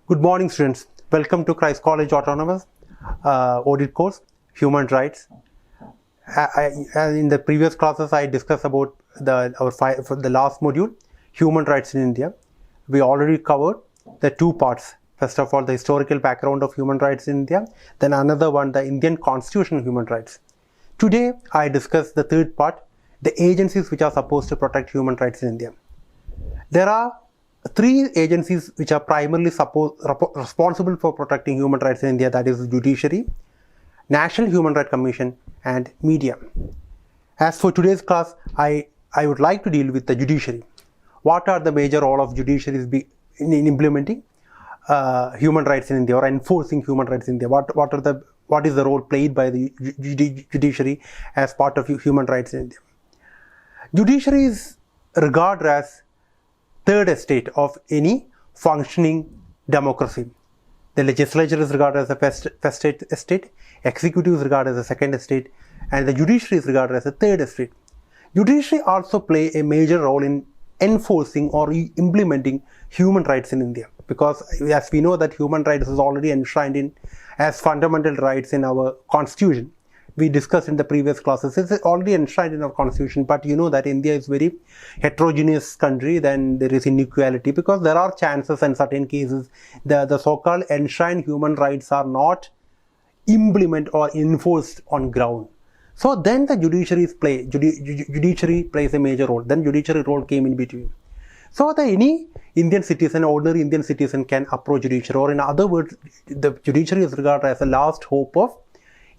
Good morning, students. Welcome to Christ College Autonomous Audit Course, Human Rights. In the previous classes, I discussed about the last module, Human Rights in India. We already covered the two parts. First of all, the historical background of human rights in India. Then another one, the Indian Constitution of Human Rights. Today, I discuss the third part, the agencies which are supposed to protect human rights in India. There are three agencies which are primarily responsible for protecting human rights in India, that is the Judiciary, National Human Rights Commission and Media. As for today's class, I would like to deal with the Judiciary. What are the major role of Judiciary in implementing human rights in India or enforcing human rights in India? What is the role played by the Judiciary as part of human rights in India? Judiciary is regarded as third estate of any functioning democracy. The legislature is regarded as the first estate, executive is regarded as the second estate, and the judiciary is regarded as the third estate. Judiciary also play a major role in enforcing or implementing human rights in India, because as we know that human rights is already enshrined as fundamental rights in our constitution. We discussed in the previous classes, it's already enshrined in our constitution, but you know that India is very heterogeneous country, then there is inequality, because there are chances in certain cases the so-called enshrined human rights are not implemented or enforced on ground. So then the judiciary plays a major role. Then judiciary role came in between. So any Indian citizen, ordinary Indian citizen can approach judiciary, or in other words, the judiciary is regarded as the last hope of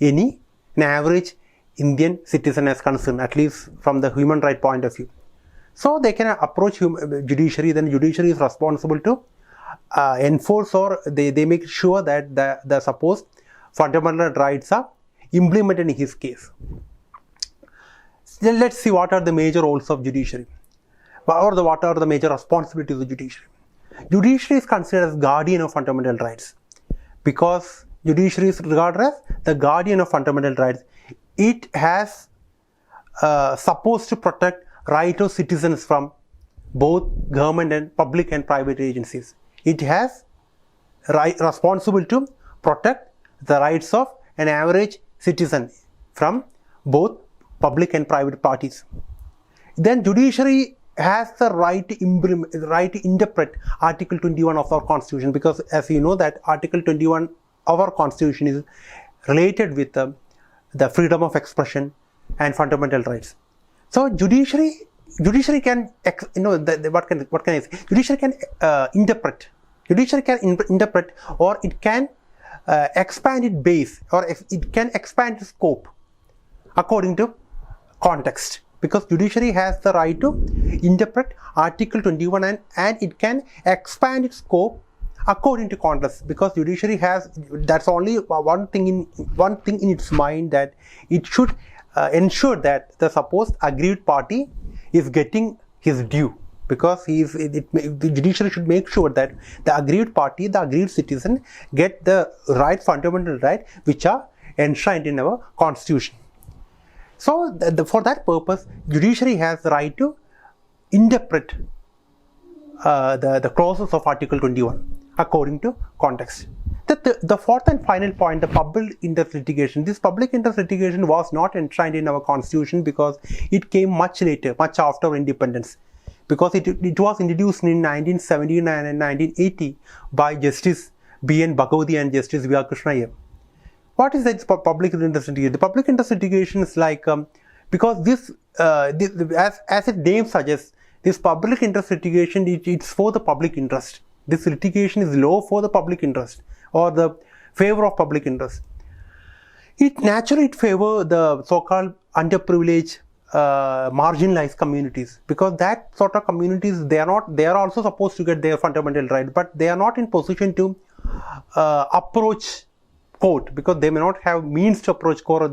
an average Indian citizen as concerned, at least from the human right point of view. So they can approach judiciary, then judiciary is responsible to enforce, or they make sure that the supposed fundamental rights are implemented in his case. Then let's see what are the major roles of judiciary, or what are the major responsibilities of judiciary. Judiciary is considered as guardian of fundamental rights, because judiciary is regarded as the guardian of fundamental rights. It has supposed to protect right of citizens from both government and public and private agencies. It has responsible to protect the rights of an average citizen from both public and private parties. Then judiciary has the right to interpret Article 21 of our Constitution, because as you know that Article 21 of our Constitution is related with the freedom of expression and fundamental rights. So judiciary can, what can I say? Judiciary can interpret. Judiciary can interpret, or it can expand its base, or it can expand its scope according to context, because judiciary has the right to interpret Article 21 and it can expand its scope according to context, because judiciary has, that's only one thing in its mind, that it should ensure that the supposed aggrieved party is getting his due, because the judiciary should make sure that the aggrieved party, the aggrieved citizen, get the fundamental right which are enshrined in our constitution. So for that purpose, judiciary has the right to interpret the clauses of Article 21 according to context. The fourth and final point, the public interest litigation. This public interest litigation was not enshrined in our constitution, because it came much later, much after independence, because it was introduced in 1979 and 1980 by Justice B.N. Bhagwati and Justice V.R. Krishna Iyer. What is that public interest litigation? The public interest litigation is like, because this as its name suggests, this public interest litigation, it's for the public interest. This litigation is law for the public interest, or the favor of public interest. It naturally favors the so-called underprivileged, marginalized communities, because that sort of communities, they are also supposed to get their fundamental right, but they are not in position to approach court, because they may not have means to approach court, or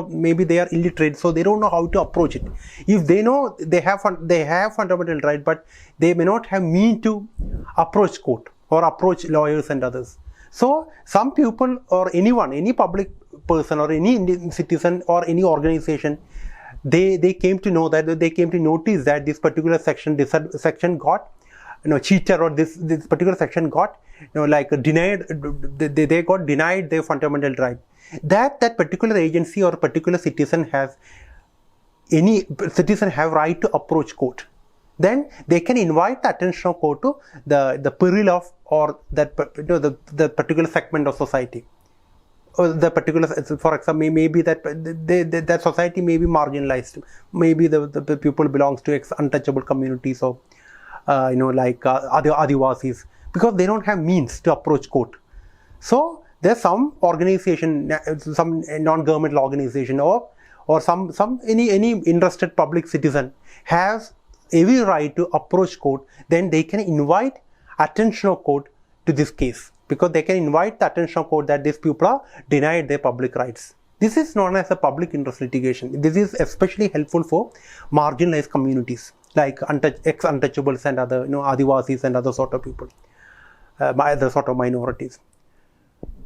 maybe they are illiterate, so they don't know how to approach it. If they know they have fundamental right, but they may not have means to approach court or approach lawyers and others. So some people, or anyone, any public person or any Indian citizen or any organization, they came to know that, they came to notice that this particular section got cheated, or this particular section got denied, they got denied their fundamental right. That particular agency or particular citizen have right to approach court. Then they can invite the attention of court to the peril of, or that the particular segment of society, or the particular, for example, maybe that society may be marginalized, maybe the people belongs to untouchable communities, or Adivasis, because they don't have means to approach court. So there's some organization, some non-governmental organization, or any interested public citizen has every right to approach court. Then they can invite attention of court to this case, because they can invite the attention of court that these people are denied their public rights. This is known as a public interest litigation. This is especially helpful for marginalized communities like ex-untouchables and other Adivasis and other sort of people, other sort of minorities.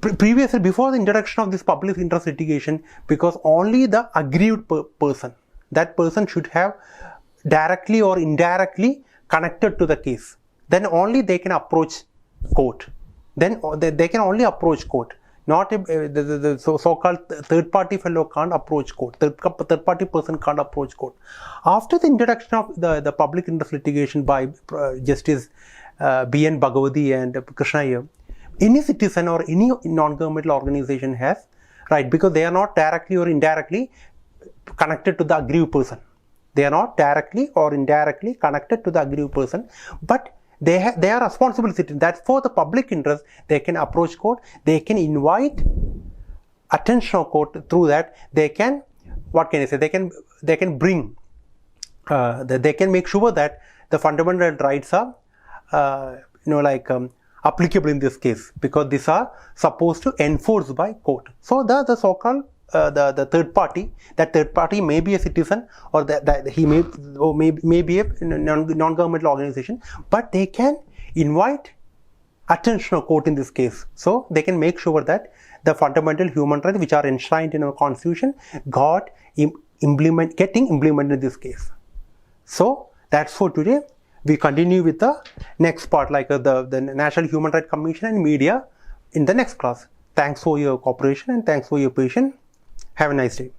Previously, before the introduction of this public interest litigation, because only the aggrieved person, that person should have directly or indirectly connected to the case, then only they can approach court. Then they can only approach court. Not the so-called third party fellow can't approach court. Third party person can't approach court. After the introduction of the public interest litigation by Justice B.N. Bhagavati and Krishna Iyer, any citizen or any non-governmental organization has right, because they are not directly or indirectly connected to the aggrieved person. They are not directly or indirectly connected to the aggrieved person, but they are responsible citizens. That for the public interest, they can approach court. They can invite attention of court. Through that, they can, what can I say? They can bring, they can make sure that the fundamental rights are, applicable in this case, because these are supposed to enforce by court. So the so-called the third party, that third party may be a citizen, or that he may be a non-governmental organization, but they can invite attention of court in this case. So they can make sure that the fundamental human rights which are enshrined in our constitution getting implemented in this case. So that's for today. We continue with the next part, like the National Human Rights Commission and media, in the next class. Thanks for your cooperation and thanks for your patience. Have a nice day.